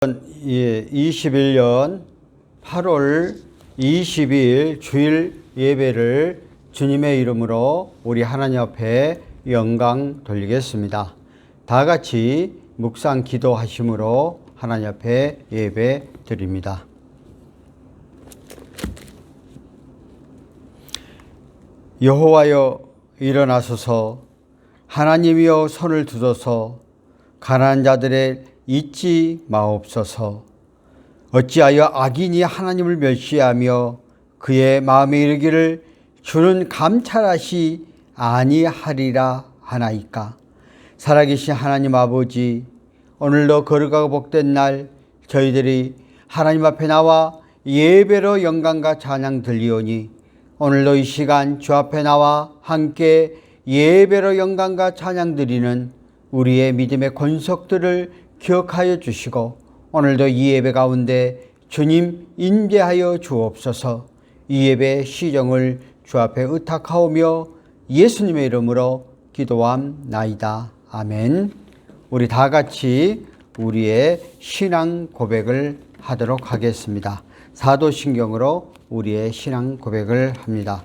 2021년 8월 22일 주일 예배를 주님의 이름으로 우리 하나님 앞에 영광 돌리겠습니다. 다 같이 묵상 기도하심으로 하나님 앞에 예배 드립니다. 여호와여 일어나소서, 하나님이여 손을 두소서, 가난한 자들의 잊지 마옵소서. 어찌하여 악인이 하나님을 멸시하며 그의 마음에 이르기를 주는 감찰하시 아니하리라 하나이까. 살아계신 하나님 아버지, 오늘도 거룩하고 복된 날 저희들이 하나님 앞에 나와 예배로 영광과 찬양 들리오니 오늘도 이 시간 주 앞에 나와 함께 예배로 영광과 찬양 드리는 우리의 믿음의 권속들을 기억하여 주시고 오늘도 이 예배 가운데 주님 임재하여 주옵소서. 이 예배 시정을 주 앞에 의탁하오며 예수님의 이름으로 기도함나이다. 아멘. 우리 다 같이 우리의 신앙 고백을 하도록 하겠습니다. 사도신경으로 우리의 신앙 고백을 합니다.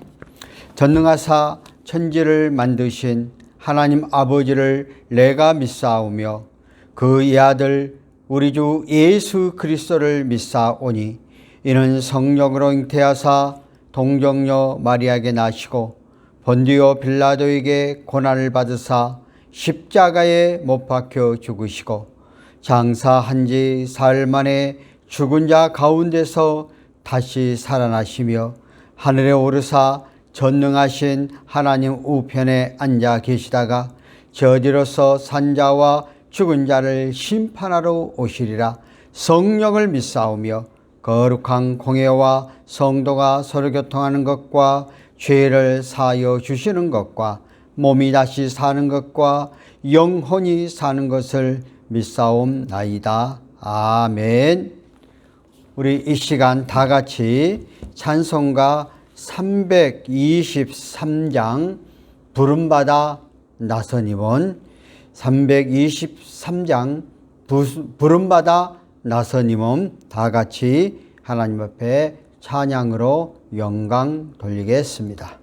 전능하사 천지를 만드신 하나님 아버지를 내가 믿사오며 그의 아들 우리 주 예수 그리스도를 믿사오니 이는 성령으로 잉태하사 동정녀 마리아에게 나시고 본디오 빌라도에게 고난을 받으사 십자가에 못 박혀 죽으시고 장사한 지 사흘 만에 죽은 자 가운데서 다시 살아나시며 하늘에 오르사 전능하신 하나님 우편에 앉아 계시다가 저지로서 산자와 죽은 자를 심판하러 오시리라. 성령을 믿사오며 거룩한 공회와 성도가 서로 교통하는 것과 죄를 사하여 주시는 것과 몸이 다시 사는 것과 영혼이 사는 것을 믿사옵나이다. 아멘. 우리 이 시간 다 같이 찬송가 323장 부름받아 나선 임원, 323장 부름받아 나선 임원 다 같이 하나님 앞에 찬양으로 영광 돌리겠습니다.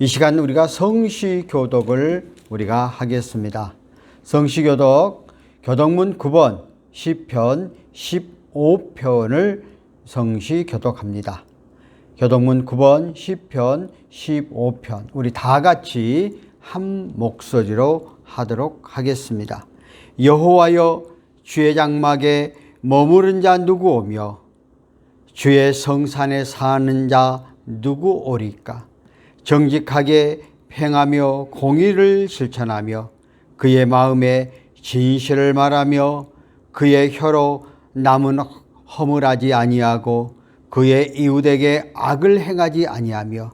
이 시간 우리가 성시교독을 우리가 하겠습니다. 성시교독 교독문 9번 시편 15편을 성시교독합니다. 교독문 9번 시편 15편 우리 다 같이 한 목소리로 하도록 하겠습니다. 여호와여, 주의 장막에 머무른 자 누구 오며 주의 성산에 사는 자 누구 오리까? 정직하게 행하며 공의를 실천하며 그의 마음에 진실을 말하며 그의 혀로 남은 허물하지 아니하고 그의 이웃에게 악을 행하지 아니하며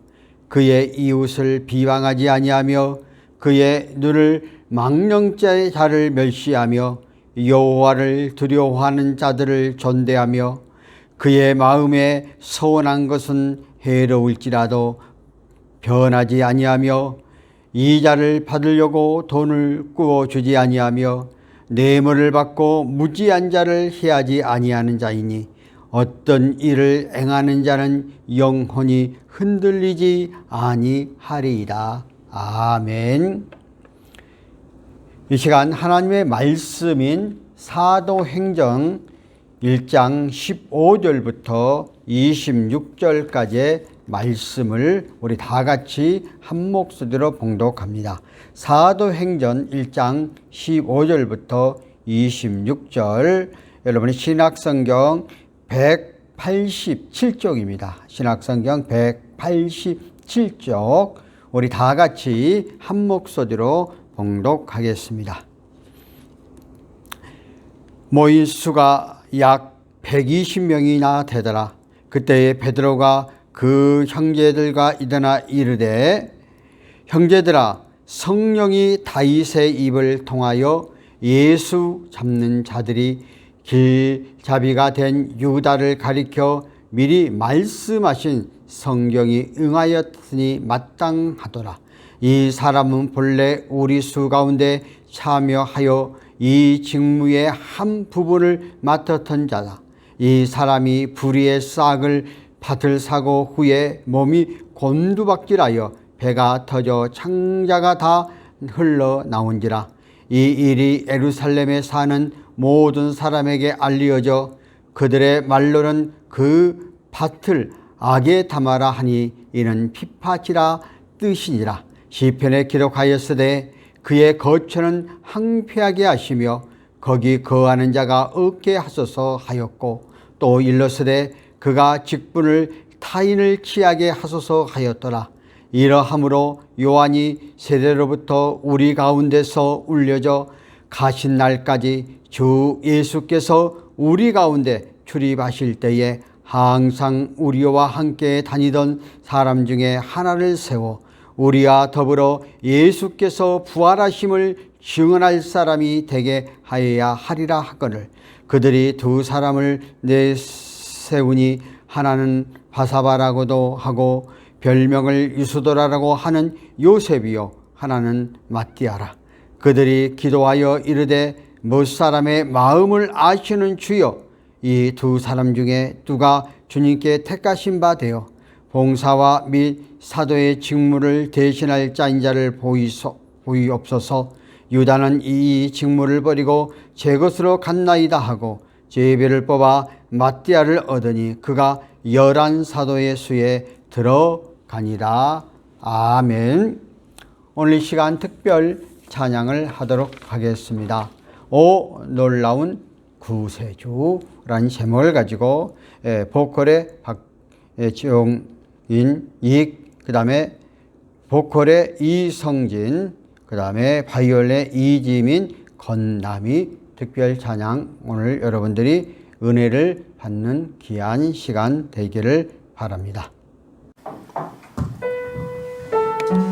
그의 이웃을 비방하지 아니하며 그의 눈을 망령자의 자를 멸시하며 여호와를 두려워하는 자들을 존대하며 그의 마음에 서운한 것은 해로울지라도 변하지 아니하며 이자를 받으려고 돈을 꾸어주지 아니하며 뇌물을 받고 무지한 자를 해하지 아니하는 자이니 어떤 일을 행하는 자는 영혼이 흔들리지 아니하리이다. 아멘. 이 시간 하나님의 말씀인 사도행전 1장 15절부터 26절까지의 말씀을 우리 다 같이 한 목소리로 봉독합니다. 사도행전 1장 15절부터 26절, 여러분이 신약성경 187쪽입니다. 신약성경 187쪽 우리 다 같이 한 목소리로 봉독하겠습니다. 모인 수가 약 120명이나 되더라. 그때에 베드로가 그 형제들과 일어나 이르되, 형제들아, 성령이 다윗의 입을 통하여 예수 잡는 자들이 길잡이가 된 유다를 가리켜 미리 말씀하신 성경이 응하였으니 마땅하더라. 이 사람은 본래 우리 수 가운데 참여하여 이 직무의 한 부분을 맡았던 자다. 이 사람이 불의의 싹을 밭을 사고 후에 몸이 곤두박질하여 배가 터져 창자가 다 흘러나온지라. 이 일이 예루살렘에 사는 모든 사람에게 알려져 그들의 말로는 그 밭을 악에 담아라 하니 이는 핍박이라 뜻이니라. 시편에 기록하였으되 그의 거처는 황폐하게 하시며 거기 거하는 자가 없게 하소서 하였고, 또 일렀으되 그가 직분을 타인을 취하게 하소서 하였더라. 이러함으로 요한이 세대로부터 우리 가운데서 울려져 가신 날까지 주 예수께서 우리 가운데 출입하실 때에 항상 우리와 함께 다니던 사람 중에 하나를 세워 우리와 더불어 예수께서 부활하심을 증언할 사람이 되게 하여야 하리라 하거늘, 그들이 두 사람을 내세우니 하나는 바사바라고도 하고 별명을 유수도라라고 하는 요셉이요 하나는 마띠아라. 그들이 기도하여 이르되 못 사람의 마음을 아시는 주여, 이 두 사람 중에 누가 주님께 택하신 바 되어 봉사와 및 사도의 직무를 대신할 자인 자를 보이옵소서. 유다는 이 직무를 버리고 제 것으로 갔나이다 하고 제비를 뽑아 마띠아를 얻으니 그가 11 사도의 수에 들어가니라. 아멘. 오늘 이 시간 특별 찬양을 하도록 하겠습니다. 오 놀라운 구세주라는 제목을 가지고 보컬의 박지용인 그 다음에 보컬의 이성진, 그 다음에 바이올의 이지민, 건남이 특별 찬양, 오늘 여러분들이 은혜를 받는 귀한 시간 되기를 바랍니다. 그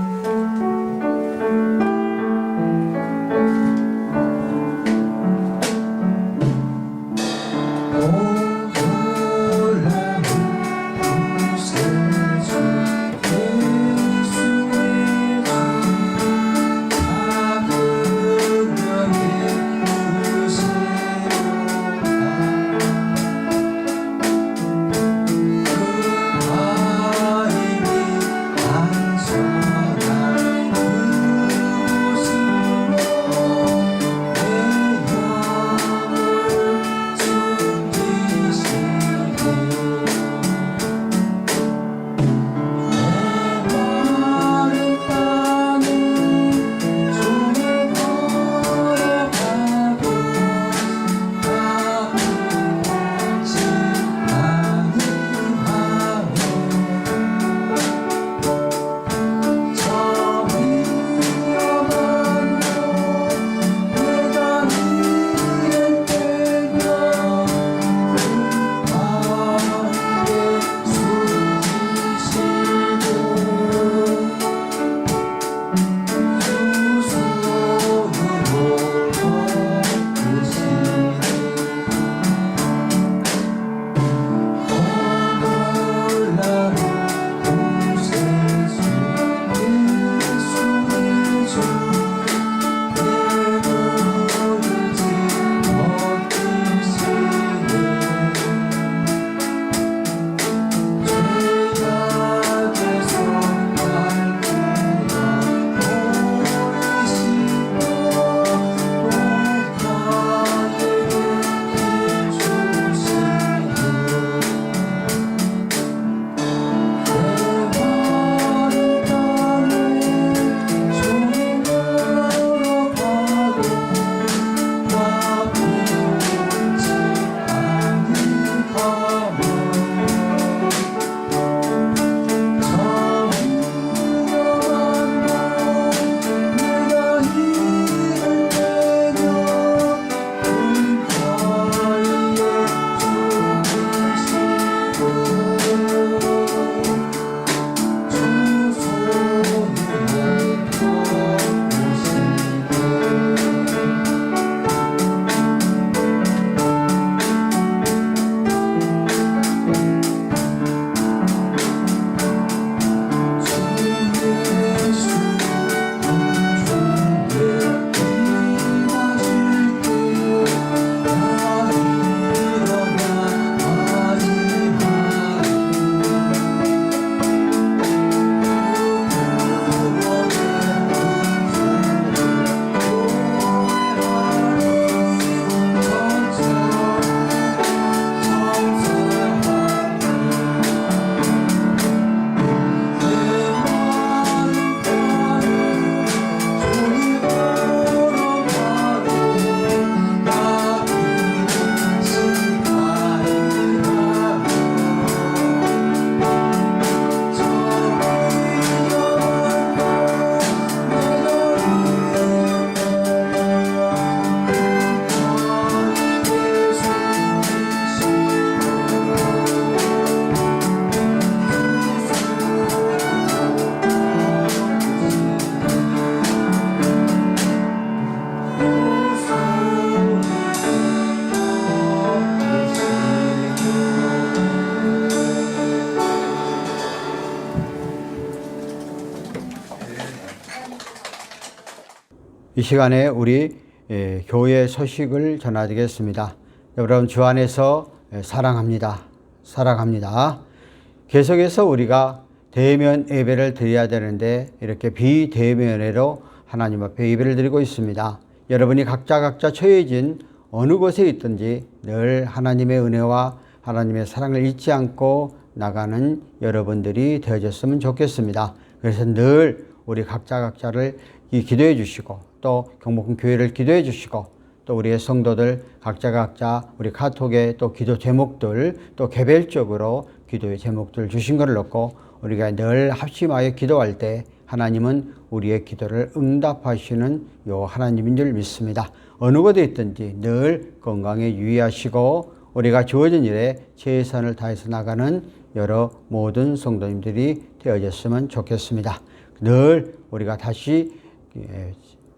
이 시간에 우리 교회 소식을 전하드리겠습니다. 여러분 주 안에서 사랑합니다. 사랑합니다. 계속해서 우리가 대면 예배를 드려야 되는데 이렇게 비대면으로 하나님 앞에 예배를 드리고 있습니다. 여러분이 각자 처해진 어느 곳에 있든지 늘 하나님의 은혜와 하나님의 사랑을 잊지 않고 나가는 여러분들이 되어졌으면 좋겠습니다. 그래서 늘 우리 각자를 기도해 주시고 또 경복궁 교회를 기도해 주시고 또 우리의 성도들 각자 우리 카톡에 또 기도 제목들 또 개별적으로 기도의 제목들 주신 것을 놓고 우리가 늘 합심하여 기도할 때 하나님은 우리의 기도를 응답하시는 요 하나님인 줄 믿습니다. 어느 곳에 있든지 늘 건강에 유의하시고 우리가 주어진 일에 최선을 다해서 나가는 여러 모든 성도님들이 되어졌으면 좋겠습니다. 늘 우리가 다시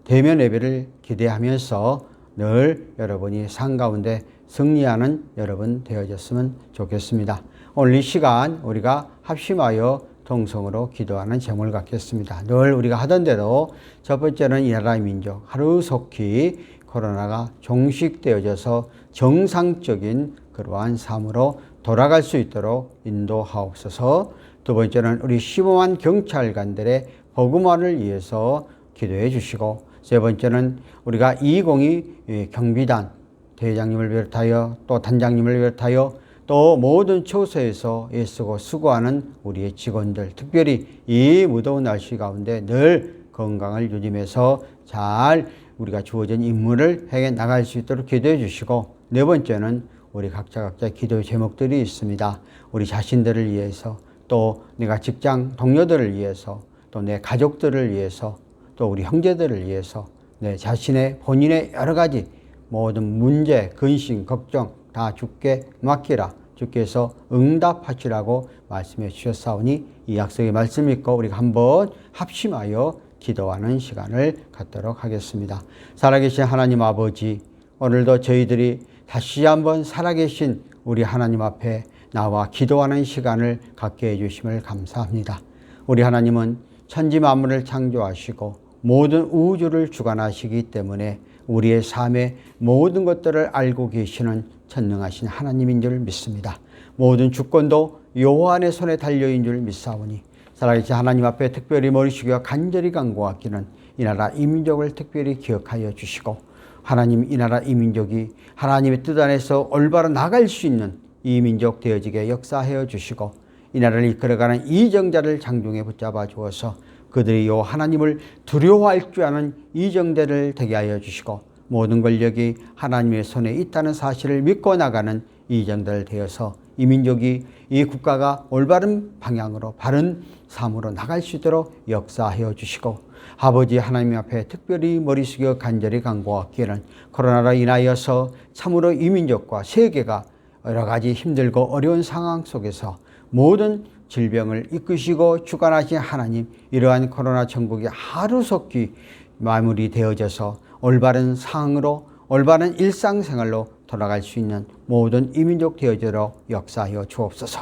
대면 예배를 기대하면서 늘 여러분이 삶 가운데 승리하는 여러분 되어졌으면 좋겠습니다. 오늘 이 시간 우리가 합심하여 동성으로 기도하는 제목을 갖겠습니다. 늘 우리가 하던 대로 첫 번째는 이 나라의 민족 하루속히 코로나가 종식되어져서 정상적인 그러한 삶으로 돌아갈 수 있도록 인도하옵소서. 두 번째는 우리 15만 경찰관들의 복음화를 위해서 기도해 주시고 세 번째는 우리가 202 경비단 대장님을 비롯하여 또 단장님을 비롯하여 또 모든 처소에서 애쓰고 수고하는 우리의 직원들 특별히 이 무더운 날씨 가운데 늘 건강을 유지해서 잘 우리가 주어진 임무를 해 나갈 수 있도록 기도해 주시고 네 번째는 우리 각자 기도의 제목들이 있습니다. 우리 자신들을 위해서 또 내가 직장 동료들을 위해서 또 내 가족들을 위해서 또 우리 형제들을 위해서 내 자신의 본인의 여러 가지 모든 문제, 근심, 걱정 다 주께 맡기라. 주께서 응답하시라고 말씀해 주셨사오니 이 약속의 말씀 믿고 우리가 한번 합심하여 기도하는 시간을 갖도록 하겠습니다. 살아계신 하나님 아버지, 오늘도 저희들이 다시 한번 살아계신 우리 하나님 앞에 나와 기도하는 시간을 갖게 해주심을 감사합니다. 우리 하나님은 천지 만물을 창조하시고 모든 우주를 주관하시기 때문에 우리의 삶의 모든 것들을 알고 계시는 전능하신 하나님인 줄 믿습니다. 모든 주권도 여호와의 손에 달려있는 줄 믿사오니 살아계신 하나님 앞에 특별히 머리 숙여 간절히 간구하기는 이 나라 이 민족을 특별히 기억하여 주시고 하나님 이 나라 이 민족이 하나님의 뜻 안에서 올바로 나갈 수 있는 이 민족 되어지게 역사하여 주시고 이 나라를 이끌어가는 이정자를 장중에 붙잡아 주어서 그들이 요 하나님을 두려워할 줄 아는 이정자를 되게 하여 주시고 모든 권력이 하나님의 손에 있다는 사실을 믿고 나가는 이정자를 되어서 이 민족이 이 국가가 올바른 방향으로 바른 삶으로 나갈 수 있도록 역사하여 주시고 아버지 하나님 앞에 특별히 머리 숙여 간절히 간구하기는 코로나로 인하여서 참으로 이 민족과 세계가 여러 가지 힘들고 어려운 상황 속에서 모든 질병을 이끄시고 주관하신 하나님 이러한 코로나 전국이 하루속히 마무리되어져서 올바른 상황으로 올바른 일상생활로 돌아갈 수 있는 모든 이민족 되어지도록 역사하여 주옵소서.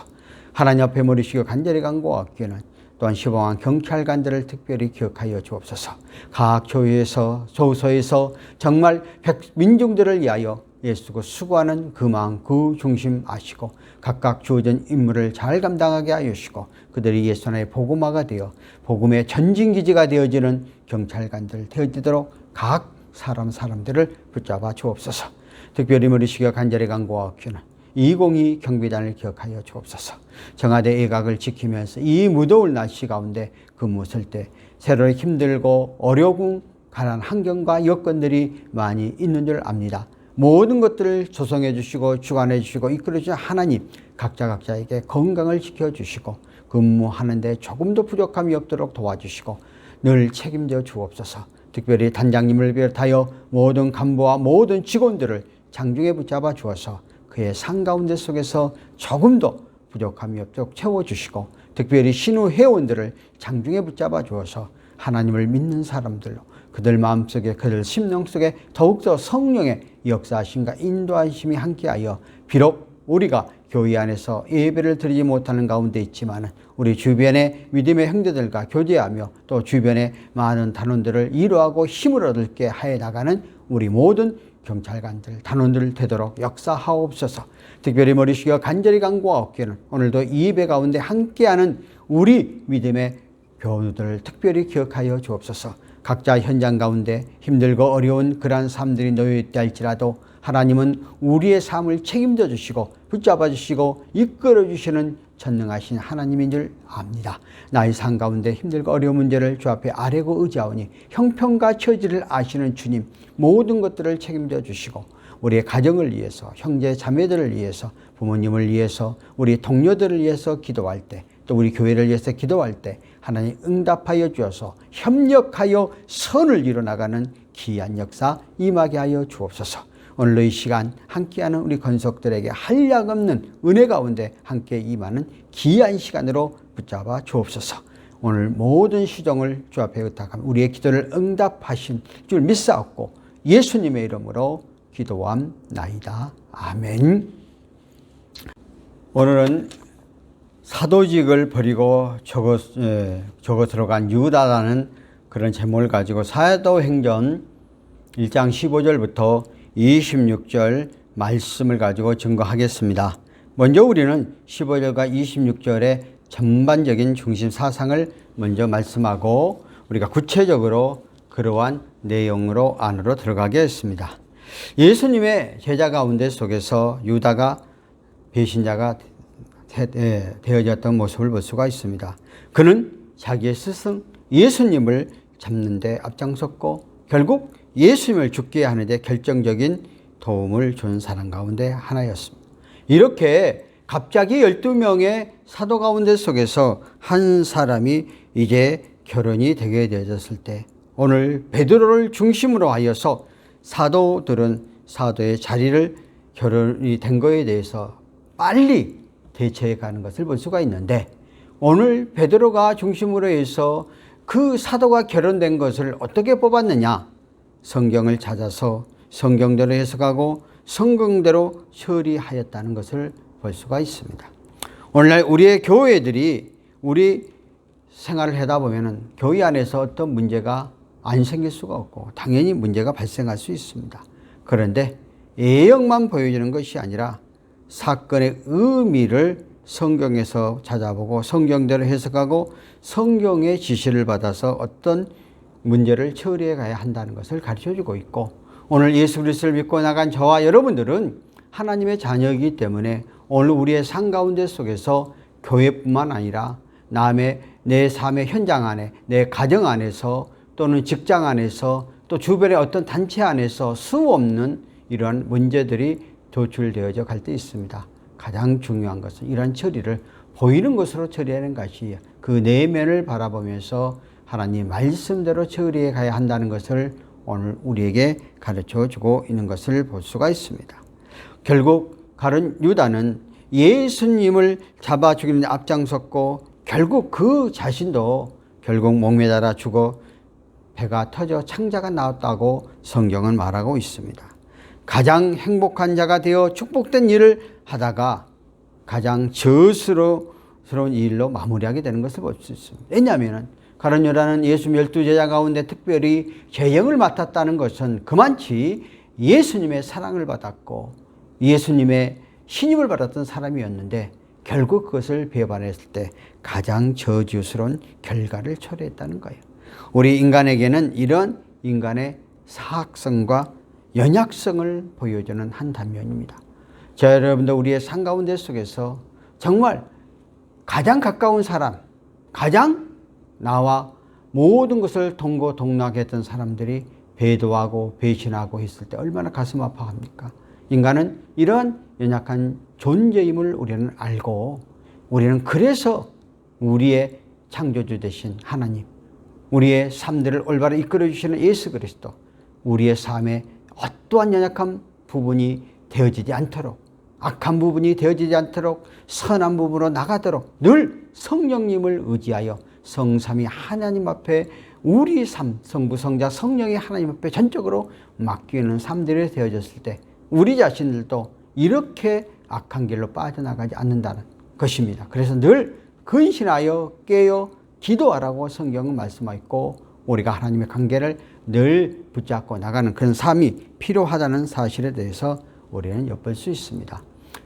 하나님 앞에 머리 숙여 간절히 간구하기는 또한 15만 경찰관들을 특별히 기억하여 주옵소서. 각 교회에서 소서에서 정말 민중들을 위하여 애쓰고 수고하는 그 마음 그 중심 아시고 각각 주어진 임무를 잘 감당하게 하여 주시고 그들이 예수의 복음화가 되어 복음의 전진기지가 되어지는 경찰관들 되어지도록 각 사람들을 붙잡아 주옵소서. 특별히 머리 숙여 간절히 간구하옵기는 202 경비단을 기억하여 주옵소서. 청와대 예각을 지키면서 이 무더운 날씨 가운데 근무했을 때 새로 힘들고 어려운 가난 환경과 여건들이 많이 있는 줄 압니다. 모든 것들을 조성해 주시고 주관해 주시고 이끌어 주신 하나님 각자에게 건강을 지켜주시고 근무하는데 조금도 부족함이 없도록 도와주시고 늘 책임져 주옵소서. 특별히 단장님을 비롯하여 모든 간부와 모든 직원들을 장중에 붙잡아 주어서 그의 상 가운데 속에서 조금도 부족함이 없도록 채워주시고 특별히 신우 회원들을 장중에 붙잡아 주어서 하나님을 믿는 사람들로 그들 마음속에 그들 심령 속에 더욱더 성령의 역사하심과 인도하심이 함께하여 비록 우리가 교회 안에서 예배를 드리지 못하는 가운데 있지만 우리 주변의 믿음의 형제들과 교제하며 또 주변의 많은 단원들을 위로하고 힘을 얻게 하여 나가는 우리 모든 경찰관들, 단원들 되도록 역사하옵소서. 특별히 머리 숙여 간절히 간구하옵기는 오늘도 이 예배 가운데 함께하는 우리 믿음의 교우들 특별히 기억하여 주옵소서. 각자 현장 가운데 힘들고 어려운 그러한 삶들이 놓여있다 할지라도 하나님은 우리의 삶을 책임져 주시고 붙잡아 주시고 이끌어 주시는 전능하신 하나님인 줄 압니다. 나의 삶 가운데 힘들고 어려운 문제를 주 앞에 아뢰고 의지하오니 형편과 처지를 아시는 주님, 모든 것들을 책임져 주시고 우리의 가정을 위해서, 형제 자매들을 위해서, 부모님을 위해서, 우리 동료들을 위해서 기도할 때, 또 우리 교회를 위해서 기도할 때 하나님 응답하여 주어서 협력하여 선을 이루어나가는 귀한 역사 임하게 하여 주옵소서. 오늘도 이 시간 함께하는 우리 권속들에게 한량없는 은혜 가운데 함께 임하는 귀한 시간으로 붙잡아 주옵소서. 오늘 모든 시정을 주 앞에 의탁하며 우리의 기도를 응답하신 줄 믿사옵고 예수님의 이름으로 기도함나이다. 아멘. 오늘은 사도직을 버리고 적어 들어간 유다라는 그런 제목을 가지고 사도행전 1장 15절부터 26절 말씀을 가지고 증거하겠습니다. 먼저 우리는 15절과 26절의 전반적인 중심 사상을 먼저 말씀하고 우리가 구체적으로 그러한 내용으로 안으로 들어가겠습니다. 예수님의 제자 가운데 속에서 유다가 배신자가 되어졌던 모습을 볼 수가 있습니다. 그는 자기의 스승 예수님을 잡는 데 앞장섰고 결국 예수님을 죽게 하는 데 결정적인 도움을 준 사람 가운데 하나였습니다. 이렇게 갑자기 12명의 사도 가운데 속에서 한 사람이 이제 결혼이 되게 되어졌을 때 오늘 베드로를 중심으로 하여서 사도들은 사도의 자리를 결혼이 된 거에 대해서 빨리 대처해 가는 것을 볼 수가 있는데 오늘 베드로가 중심으로 해서 그 사도가 결혼된 것을 어떻게 뽑았느냐? 성경을 찾아서 성경대로 해석하고 성경대로 처리하였다는 것을 볼 수가 있습니다. 오늘날 우리의 교회들이 우리 생활을 하다 보면은 교회 안에서 어떤 문제가 안 생길 수가 없고 당연히 문제가 발생할 수 있습니다. 그런데 예형만 보여주는 것이 아니라 사건의 의미를 성경에서 찾아보고 성경대로 해석하고 성경의 지시를 받아서 어떤 문제를 처리해 가야 한다는 것을 가르쳐주고 있고 오늘 예수 그리스도를 믿고 나간 저와 여러분들은 하나님의 자녀이기 때문에 오늘 우리의 삶 가운데 속에서 교회뿐만 아니라 내 삶의 현장 안에 내 가정 안에서 또는 직장 안에서 또 주변의 어떤 단체 안에서 수없는 이러한 문제들이 도출되어져 갈 때 있습니다. 가장 중요한 것은 이러한 처리를 보이는 것으로 처리하는 것이 그 내면을 바라보면서 하나님 말씀대로 처리해 가야 한다는 것을 오늘 우리에게 가르쳐 주고 있는 것을 볼 수가 있습니다. 결국 가룟 유다는 예수님을 잡아 죽이는 데 앞장섰고 결국 그 자신도 결국 목매달아 죽어 배가 터져 창자가 나왔다고 성경은 말하고 있습니다. 가장 행복한 자가 되어 축복된 일을 하다가 가장 저스러운 일로 마무리하게 되는 것을 볼 수 있습니다. 왜냐하면 가룟 유다는 예수 12제자 가운데 특별히 재령을 맡았다는 것은 그만치 예수님의 사랑을 받았고 예수님의 신임을 받았던 사람이었는데 결국 그것을 배반했을 때 가장 저주스러운 결과를 초래했다는 거예요. 우리 인간에게는 이런 인간의 사악성과 연약성을 보여주는 한 단면입니다. 자, 여러분들 우리의 삶 가운데 속에서 정말 가장 가까운 사람, 가장 나와 모든 것을 동고동락하게 했던 사람들이 배도하고 배신하고 했을 때 얼마나 가슴 아파합니까? 인간은 이런 연약한 존재임을 우리는 알고 우리는 그래서 우리의 창조주 되신 하나님, 우리의 삶들을 올바로 이끌어 주시는 예수 그리스도, 우리의 삶에 어떠한 연약한 부분이 되어지지 않도록, 악한 부분이 되어지지 않도록 선한 부분으로 나가도록 늘 성령님을 의지하여 성삼위 하나님 앞에 우리 삶, 성부, 성자, 성령이 하나님 앞에 전적으로 맡기는 삶들이 되어졌을 때 우리 자신들도 이렇게 악한 길로 빠져나가지 않는다는 것입니다. 그래서 늘 근신하여 깨어 기도하라고 성경은 말씀하고 우리가 하나님의 관계를 늘 붙잡고 나가는 그런 삶이 필요하다는 사실에 대해서 우리는 엿볼 수 있습니다.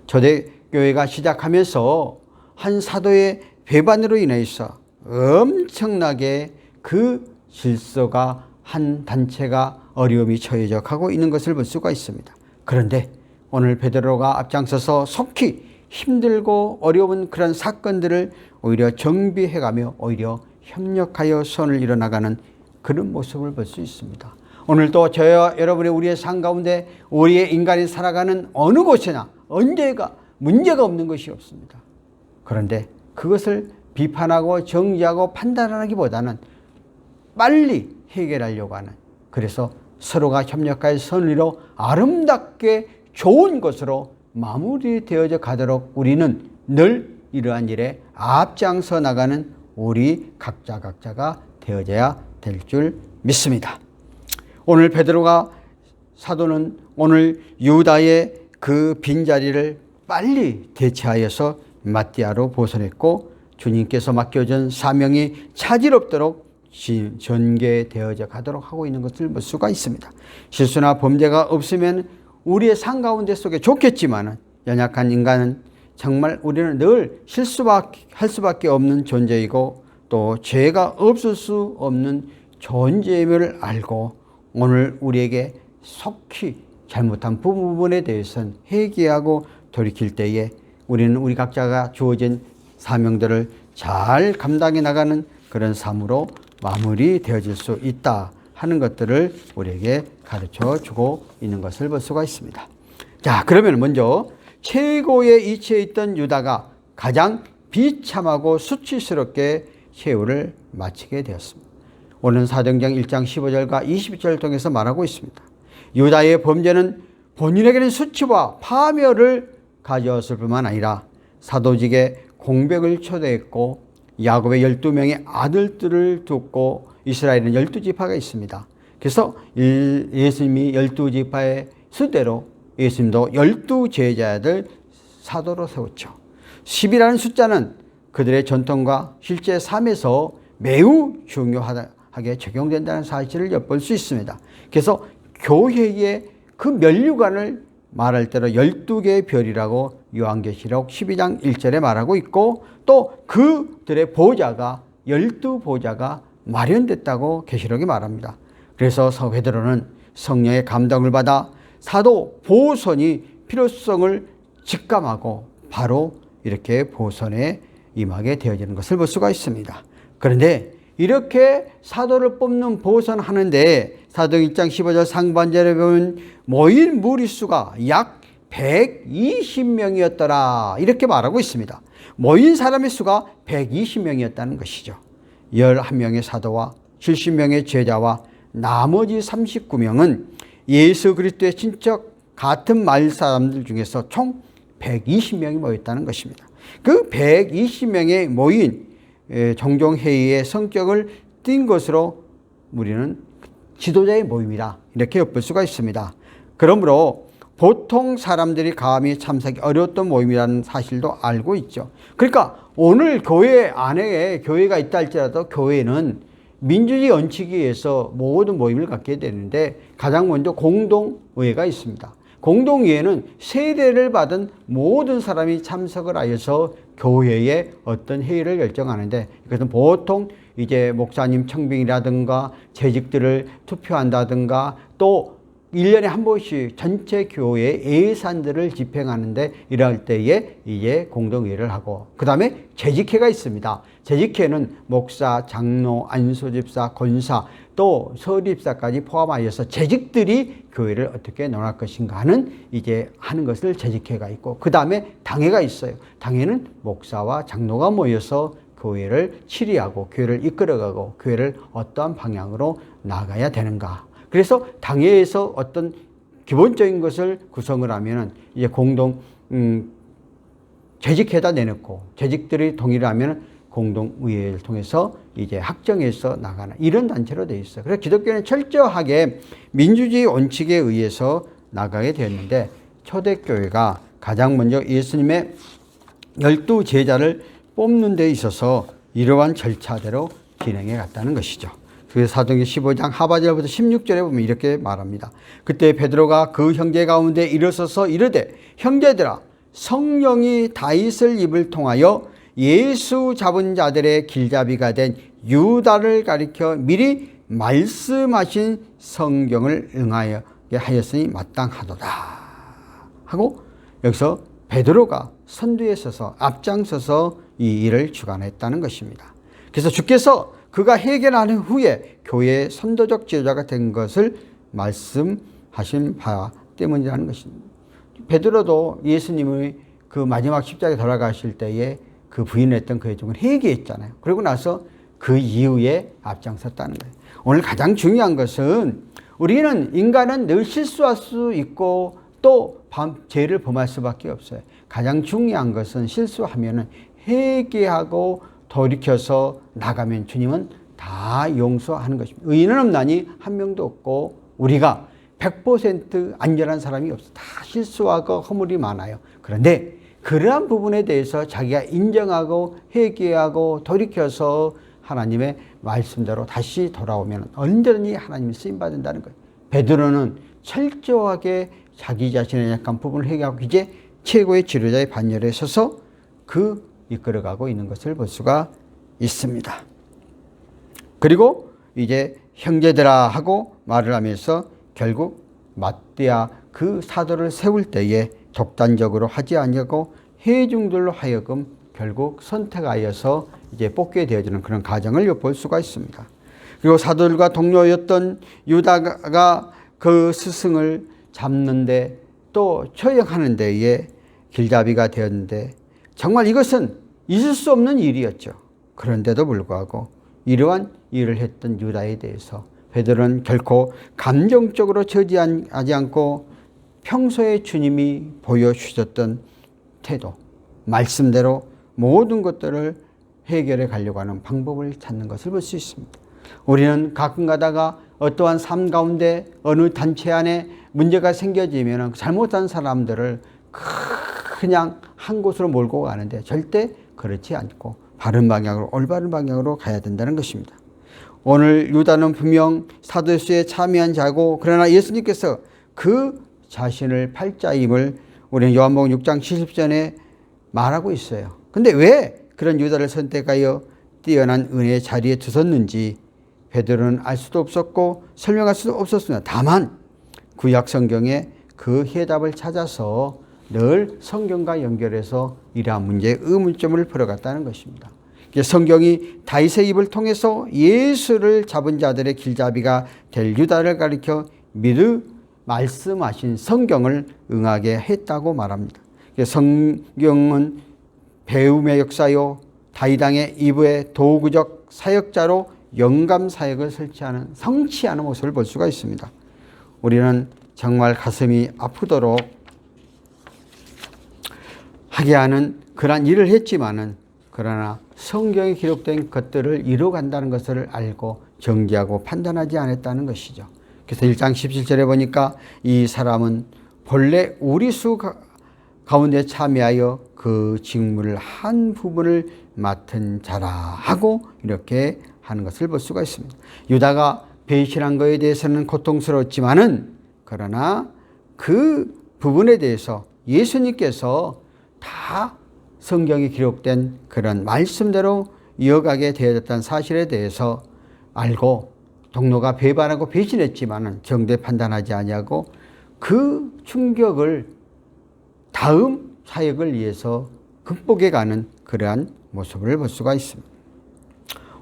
초대교회가 시작하면서 한 사도의 배반으로 인해서 엄청나게 그 질서가 한 단체가 어려움이 처해져 가고 있는 것을 볼 수가 있습니다. 그런데 오늘 베드로가 앞장서서 속히 힘들고 어려운 그런 사건들을 오히려 정비해가며 오히려 협력하여 선을 이뤄나가는 그런 모습을 볼 수 있습니다. 오늘도 저와 여러분의 우리의 삶 가운데 우리의 인간이 살아가는 어느 곳이나 언제가 문제가 없는 것이 없습니다. 그런데 그것을 비판하고 정지하고 판단하기보다는 빨리 해결하려고 하는, 그래서 서로가 협력하여 선을 이뤄 아름답게 좋은 것으로 마무리되어져 가도록 우리는 늘 이러한 일에 앞장서 나가는 우리 각자가 되어져야 될 줄 믿습니다. 오늘 베드로가 사도는 오늘 유다의 그 빈자리를 빨리 대체하여서 마띠아로 보선했고 주님께서 맡겨준 사명이 차질 없도록 전개되어져 가도록 하고 있는 것을 볼 수가 있습니다. 실수나 범죄가 없으면 우리의 삶 가운데 속에 좋겠지만 연약한 인간은 정말 우리는 늘 실수할 수밖에 없는 존재이고 또 죄가 없을 수 없는 존재임을 알고 오늘 우리에게 속히 잘못한 부분에 대해서는 회개하고 돌이킬 때에 우리는 우리 각자가 주어진 사명들을 잘 감당해 나가는 그런 삶으로 마무리되어질 수 있다 하는 것들을 우리에게 가르쳐 주고 있는 것을 볼 수가 있습니다. 자, 그러면 먼저 최고의 위치에 있던 유다가 가장 비참하고 수치스럽게 최후를 마치게 되었습니다. 오늘 사도행전 1장 15절과 20절을 통해서 말하고 있습니다. 유다의 범죄는 본인에게는 수치와 파멸을 가져왔을 뿐만 아니라 사도직에 공백을 초대했고 야곱의 12명의 아들들을 두고 이스라엘은 12지파가 있습니다. 그래서 예수님이 12지파의 수대로 예수님도 12제자들 사도로 세웠죠. 10이라는 숫자는 그들의 전통과 실제 삶에서 매우 중요하게 적용된다는 사실을 엿볼 수 있습니다. 그래서 교회의 그 면류관을 말할 때로 12개의 별이라고 요한계시록 12장 1절에 말하고 있고 또 그들의 보좌가 12보좌가 마련됐다고 계시록이 말합니다. 그래서 베드로는 성령의 감동을 받아 사도 보선이 필요성을 직감하고 바로 이렇게 보선에 임하게 되어지는 것을 볼 수가 있습니다. 그런데 이렇게 사도를 뽑는 보선하는데 사도행 1장 15절 상반절에 보면 모인 무리수가 약 120명이었더라 이렇게 말하고 있습니다. 모인 사람의 수가 120명이었다는 것이죠. 11명의 사도와 70명의 제자와 나머지 39명은 예수 그리스도의 친척 같은 마을 사람들 중에서 총 120명이 모였다는 것입니다. 그 120명의 모인 종종회의의 성격을 띈 것으로 우리는 지도자의 모임이다 이렇게 엿볼 수가 있습니다. 그러므로 보통 사람들이 감히 참석이 어려웠던 모임이라는 사실도 알고 있죠. 그러니까 오늘 교회 안에 교회가 있다 할지라도 교회는 민주주의 원칙에 의해서 모든 모임을 갖게 되는데 가장 먼저 공동의회가 있습니다. 공동의회는 세대를 받은 모든 사람이 참석을 하여서 교회의 어떤 회의를 결정하는데 이것은 보통 이제 목사님 청빙이라든가 재직들을 투표한다든가 또 1년에 한 번씩 전체 교회의 예산들을 집행하는데 이럴 때에 이제 공동회의를 하고 그 다음에 재직회가 있습니다. 재직회는 목사, 장로, 안수집사, 권사 또 서립사까지 포함하여서 재직들이 교회를 어떻게 논할 것인가 하는 이제 하는 것을 재직회가 있고 그 다음에 당회가 있어요. 당회는 목사와 장로가 모여서 교회를 치리하고 교회를 이끌어가고 교회를 어떠한 방향으로 나가야 되는가. 그래서 당회에서 어떤 기본적인 것을 구성을 하면은 이제 공동 재직회다 내놓고 재직들이 동의를 하면은 공동의회를 통해서 이제 확정해서 나가는 이런 단체로 되어 있어요. 그래서 기독교는 철저하게 민주주의 원칙에 의해서 나가게 되었는데 초대교회가 가장 먼저 예수님의 12 제자를 뽑는 데 있어서 이러한 절차대로 진행해 갔다는 것이죠. 그래서 사도행전 15장 하반절부터 16절에 보면 이렇게 말합니다. 그때 베드로가 그 형제 가운데 일어서서 이르되 형제들아 성령이 다윗을 입을 통하여 예수 잡은 자들의 길잡이가 된 유다를 가리켜 미리 말씀하신 성경을 응하여 하였으니 마땅하도다 하고 여기서 베드로가 선두에 서서 앞장서서 이 일을 주관했다는 것입니다. 그래서 주께서 그가 해결하는 후에 교회의 선도적 지도자가 된 것을 말씀하신 바 때문이라는 것입니다. 베드로도 예수님의 그 마지막 십자가에 돌아가실 때에 그 부인했던 그의 종을 회개했잖아요. 그러고 나서 그 이후에 앞장섰다는 거예요. 오늘 가장 중요한 것은 우리는 인간은 늘 실수할 수 있고 또 죄를 범할 수밖에 없어요. 가장 중요한 것은 실수하면 회개하고 돌이켜서 나가면 주님은 다 용서하는 것입니다. 의인은 없나니 한 명도 없고 우리가 100% 안전한 사람이 없어요. 다 실수하고 허물이 많아요. 그런데 그러한 부분에 대해서 자기가 인정하고 회개하고 돌이켜서 하나님의 말씀대로 다시 돌아오면 언제든지 하나님이 쓰임받는다는 거예요. 베드로는 철저하게 자기 자신의 약한 부분을 회개하고 이제 최고의 지도자의 반열에 서서 이끌어가고 있는 것을 볼 수가 있습니다. 그리고 이제 형제들아 하고 말을 하면서 결국 마띠아 그 사도를 세울 때에 독단적으로 하지 아니하고 회중들로 하여금 결국 선택하여서 이제 뽑게 되어지는 그런 과정을 볼 수가 있습니다. 그리고 사도들과 동료였던 유다가 그 스승을 잡는데 또 처형하는 데에 길잡이가 되었는데 정말 이것은 있을 수 없는 일이었죠. 그런데도 불구하고 이러한 일을 했던 유다에 대해서 베드로는 결코 감정적으로 저지하지 않고 평소에 주님이 보여주셨던 태도, 말씀대로 모든 것들을 해결해 가려고 하는 방법을 찾는 것을 볼 수 있습니다. 우리는 가끔 가다가 어떠한 삶 가운데 어느 단체 안에 문제가 생겨지면 잘못한 사람들을 그냥 한 곳으로 몰고 가는데 절대 그렇지 않고 바른 방향으로 올바른 방향으로 가야 된다는 것입니다. 오늘 유다는 분명 사도수에 참여한 자고 그러나 예수님께서 그 자신을 팔자임을 우리는 요한복음 6장 70절에 말하고 있어요. 근데 왜 그런 유다를 선택하여 뛰어난 은혜의 자리에 두셨는지 베드로는 알 수도 없었고 설명할 수도 없었습니다. 다만 구약 성경에 그 해답을 찾아서 늘 성경과 연결해서 이러한 문제의 의문점을 풀어갔다는 것입니다. 성경이 다윗의 입을 통해서 예수를 잡은 자들의 길잡이가 될 유다를 가리켜 미리 말씀하신 성경을 응하게 했다고 말합니다. 성경은 배움의 역사요 다윗 왕의 이브의 도구적 사역자로 영감 사역을 성취하는 모습을 볼 수가 있습니다. 우리는 정말 가슴이 아프도록 하게 하는 그러한 일을 했지만은 그러나 성경에 기록된 것들을 이루어간다는 것을 알고 정지하고 판단하지 않았다는 것이죠. 그래서 1장 17절에 보니까 이 사람은 본래 우리 수 가운데 참여하여 그 직무를 한 부분을 맡은 자라 하고 이렇게 하는 것을 볼 수가 있습니다. 유다가 배신한 것에 대해서는 고통스러웠지만은 그러나 그 부분에 대해서 예수님께서 다 성경에 기록된 그런 말씀대로 이어가게 되어졌다는 사실에 대해서 알고 동료가 배반하고 배신했지만은 정죄 판단하지 아니하고 그 충격을 다음 사역을 위해서 극복해 가는 그러한 모습을 볼 수가 있습니다.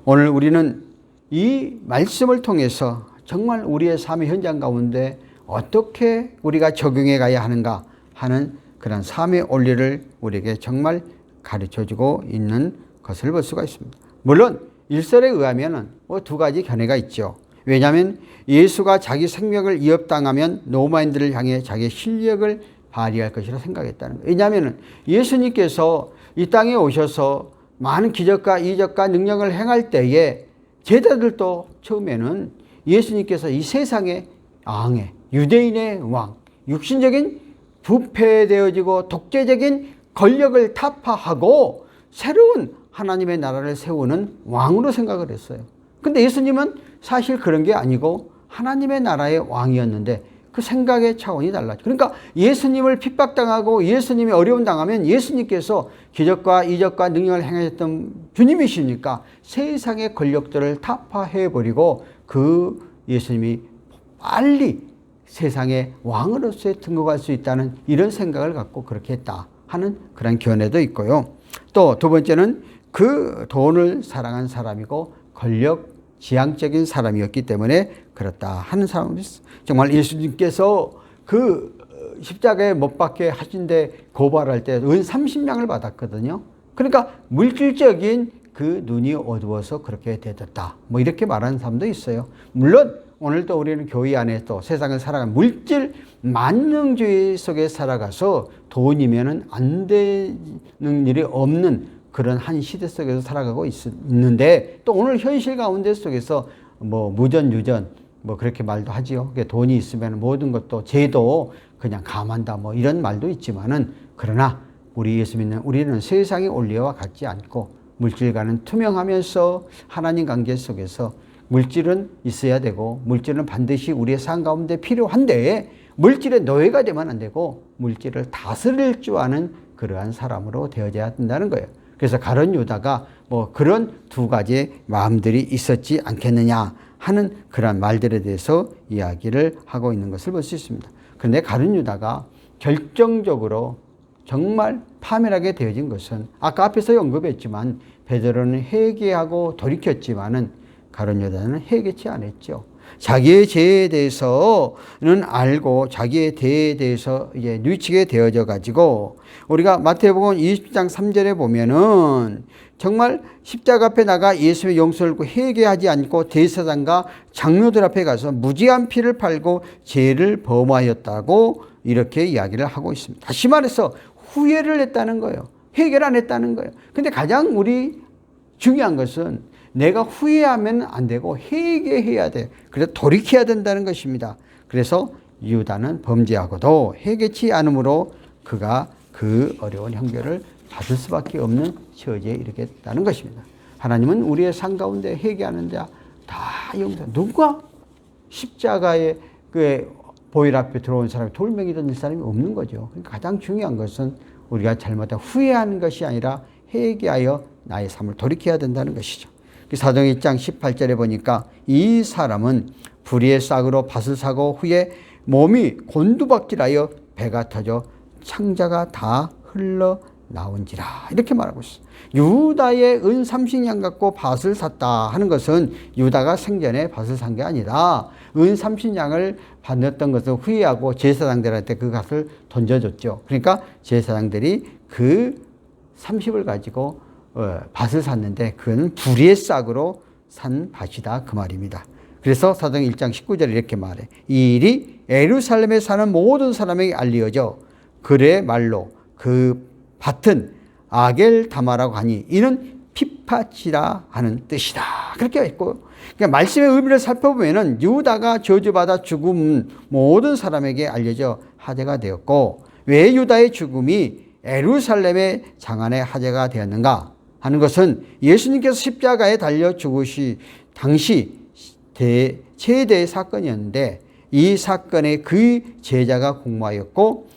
오늘 우리는 이 말씀을 통해서 정말 우리의 삶의 현장 가운데 어떻게 우리가 적용해 가야 하는가 하는 그런 삶의 원리를 우리에게 정말 가르쳐주고 있는 것을 볼 수가 있습니다. 물론 일설에 의하면 두 가지 견해가 있죠. 왜냐하면 예수가 자기 생명을 위협당하면 로마인들을 향해 자기의 실력을 발휘할 것이라 생각했다는 거예요. 왜냐하면 예수님께서 이 땅에 오셔서 많은 기적과 이적과 능력을 행할 때에 제자들도 처음에는 예수님께서 이 세상의 왕의 유대인의 왕, 육신적인 부패되어지고 독재적인 권력을 타파하고 새로운 하나님의 나라를 세우는 왕으로 생각을 했어요. 근데 예수님은 사실 그런 게 아니고 하나님의 나라의 왕이었는데 그 생각의 차원이 달라져. 그러니까 예수님을 핍박당하고 예수님이 어려움 당하면 예수님께서 기적과 이적과 능력을 행하셨던 주님이시니까 세상의 권력들을 타파해버리고 그 예수님이 빨리 세상의 왕으로서의 등극할 수 있다는 이런 생각을 갖고 그렇게 했다 하는 그런 견해도 있고요. 또 두 번째는 그 돈을 사랑한 사람이고 권력 지향적인 사람이었기 때문에 그렇다 하는 사람이 있어요. 정말 예수님께서 그 십자가에 못 박게 하신데 고발할 때 은 30냥을 받았거든요. 그러니까 물질적인 그 눈이 어두워서 그렇게 되었다. 뭐 이렇게 말하는 사람도 있어요. 물론 오늘도 우리는 교회 안에 또 세상을 살아가는 물질 만능주의 속에 살아가서 돈이면은 안 되는 일이 없는 그런 한 시대 속에서 살아가고 있는데 또 오늘 현실 가운데 속에서 뭐 무전유전 뭐 그렇게 말도 하지요. 돈이 있으면 모든 것도 죄도 그냥 감한다 뭐 이런 말도 있지만은 그러나 우리 예수 믿는 우리는 세상의 원리와 같지 않고 물질과는 투명하면서 하나님 관계 속에서 물질은 있어야 되고 물질은 반드시 우리의 삶 가운데 필요한데 물질의 노예가 되면 안 되고 물질을 다스릴 줄 아는 그러한 사람으로 되어져야 된다는 거예요. 그래서 가룟 유다가 뭐 그런 두 가지의 마음들이 있었지 않겠느냐 하는 그런 말들에 대해서 이야기를 하고 있는 것을 볼 수 있습니다. 그런데 가룟 유다가 결정적으로 정말 파멸하게 되어진 것은 아까 앞에서 언급했지만 베드로는 회개하고 돌이켰지만은 가룟 유다는 회개치 않았죠. 자기의 죄에 대해서는 알고 자기의 죄에 대해서 이제 뉘우치게 되어져 가지고 우리가 마태복음 20장 3절에 보면은 정말 십자가 앞에 나가 예수의 용서를 구하고 회개하지 않고 대제사장과 장로들 앞에 가서 무지한 피를 팔고 죄를 범하였다고 이렇게 이야기를 하고 있습니다. 다시 말해서 후회를 했다는 거예요. 회개를 안 했다는 거예요. 근데 가장 우리 중요한 것은 내가 후회하면 안 되고 회개해야 돼. 그래서 돌이켜야 된다는 것입니다. 그래서 유다는 범죄하고도 회개치 않으므로 그가 그 어려운 형벌을 받을 수밖에 없는 처지에 이르게 됐다는 것입니다. 하나님은 우리의 삶 가운데 회개하는 자 다 용서. 누가 십자가의 그 보혈 앞에 들어온 사람이 돌멩이 던질 사람이 없는 거죠. 그러니까 가장 중요한 것은 우리가 잘못한 후회하는 것이 아니라 회개하여 나의 삶을 돌이켜야 된다는 것이죠. 사도행 1장 18절에 보니까 이 사람은 불의의 싹으로 밭을 사고 후에 몸이 곤두박질하여 배가 터져 창자가 다 흘러나온지라 이렇게 말하고 있어요. 유다의 은 30냥 갖고 밭을 샀다 하는 것은 유다가 생전에 밭을 산 게 아니라 은 30냥을 받았던 것을 후회하고 제사장들한테 그 값을 던져줬죠. 그러니까 제사장들이 그 30을 가지고 밭을 샀는데 그건 불의의 싹으로 산 밭이다 그 말입니다. 그래서 사도행 1장 19절에 이렇게 말해. 이 일이 예루살렘에 사는 모든 사람에게 알려져 그의 말로 그 밭은 아겔다마라고 하니 이는 핏밭이라 하는 뜻이다. 그렇게 했고 그러니까 말씀의 의미를 살펴보면은 유다가 저주받아 죽은 모든 사람에게 알려져 화제가 되었고 왜 유다의 죽음이 예루살렘의 장안의 화제가 되었는가 하는 것은 예수님께서 십자가에 달려 죽으시 당시 최대의 사건이었는데 이 사건에 그 제자가 공모하였고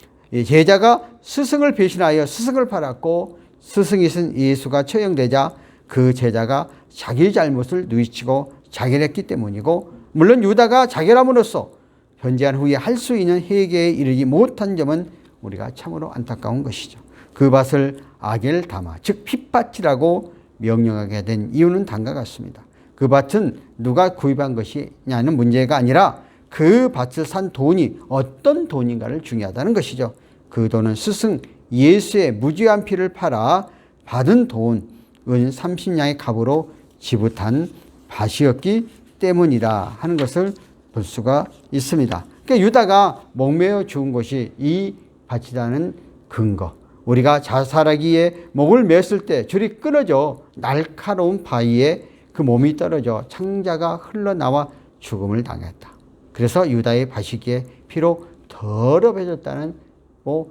제자가 스승을 배신하여 스승을 팔았고 스승이신 예수가 처형되자 그 제자가 자기 잘못을 뉘우치고 자결했기 때문이고 물론 유다가 자결함으로써 현재한 후에 할 수 있는 회개에 이르지 못한 점은 우리가 참으로 안타까운 것이죠. 그 밭을 아겔다마 즉 핏밭이라고 명령하게 된 이유는 다음과 같습니다. 그 밭은 누가 구입한 것이냐는 문제가 아니라 그 밭을 산 돈이 어떤 돈인가를 중요하다는 것이죠. 그 돈은 스승 예수의 무지한 피를 팔아 받은 돈 은 30냥의 값으로 지불한 밭이었기 때문이라 하는 것을 볼 수가 있습니다. 그러니까 유다가 목매어 죽은 것이 이 밭이라는 근거. 우리가 자살하기에 목을 맸을 때 줄이 끊어져 날카로운 바위에 그 몸이 떨어져 창자가 흘러나와 죽음을 당했다. 그래서 유다의 밭이기에 피로 더럽혀졌다는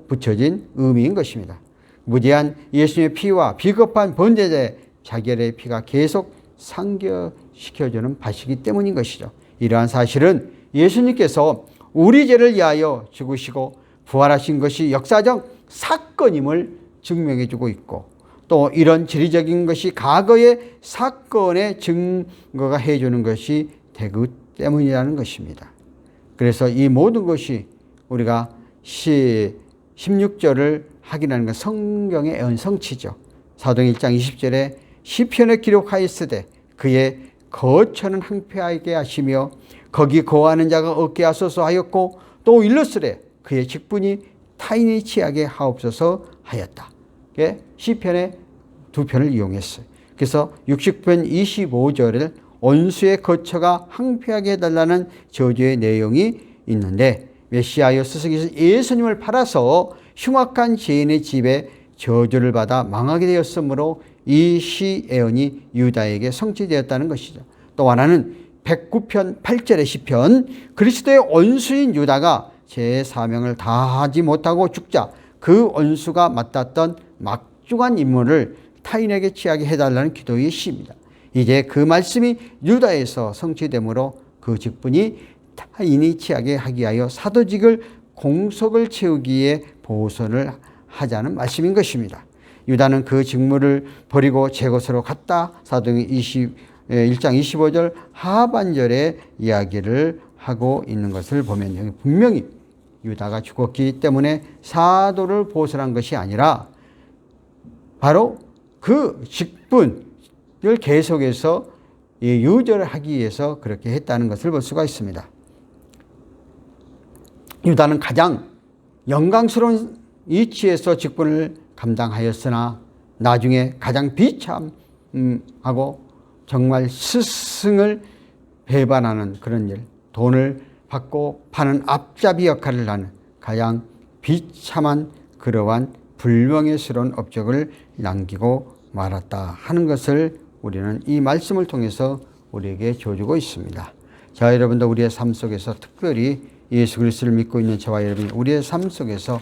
붙여진 의미인 것입니다. 무지한 예수님의 피와 비겁한 번제자의 자결의 피가 계속 상기시켜주는 밭이기 때문인 것이죠. 이러한 사실은 예수님께서 우리 죄를 위하여 죽으시고 부활하신 것이 역사적 사건임을 증명해 주고 있고, 또 이런 지리적인 것이 과거의 사건의 증거가 해주는 것이 되기 때문이라는 것입니다. 그래서 이 모든 것이 우리가 16절을 확인하는 건 성경의 성취죠. 사도행 1장 20절에 시편에 기록하였으되 그의 거처는 항폐하게 하시며 거기 거하는 자가 없게 하소서 하였고, 또 일렀으되 그의 직분이 타인이 취하게 하옵소서 하였다. 시편의 두 편을 이용했어요. 그래서 60편 25절에 원수의 거처가 항폐하게 해달라는 저주의 내용이 있는데, 메시아여 스승이신 예수님을 팔아서 흉악한 죄인의 집에 저주를 받아 망하게 되었으므로 이 시 예언이 유다에게 성취되었다는 것이죠. 또 하나는 109편 8절의 시편, 그리스도의 원수인 유다가 제 사명을 다하지 못하고 죽자 그 원수가 맡았던 막중한 임무를 타인에게 취하게 해달라는 기도의 시입니다. 이제 그 말씀이 유다에서 성취되므로 그 직분이 타인이 취하게 하기 위하여 사도직을 공석을 채우기에 보선을 하자는 말씀인 것입니다. 유다는 그 직무를 버리고 제 곳으로 갔다. 사도행 1장 25절 하반절에 이야기를 하고 있는 것을 보면 분명히 유다가 죽었기 때문에 사도를 보선한 것이 아니라 바로 그 직분을 계속해서 유지를 하기 위해서 그렇게 했다는 것을 볼 수가 있습니다. 유다는 가장 영광스러운 위치에서 직분을 감당하였으나 나중에 가장 비참하고 정말 스승을 배반하는 그런 일, 돈을 받고 파는 앞잡이 역할을 하는 가장 비참한 그러한 불명예스러운 업적을 남기고 말았다 하는 것을 우리는 이 말씀을 통해서 우리에게 줘주고 있습니다. 자, 여러분도 우리의 삶 속에서 특별히 예수 그리스도를 믿고 있는 저와 여러분이 우리의 삶 속에서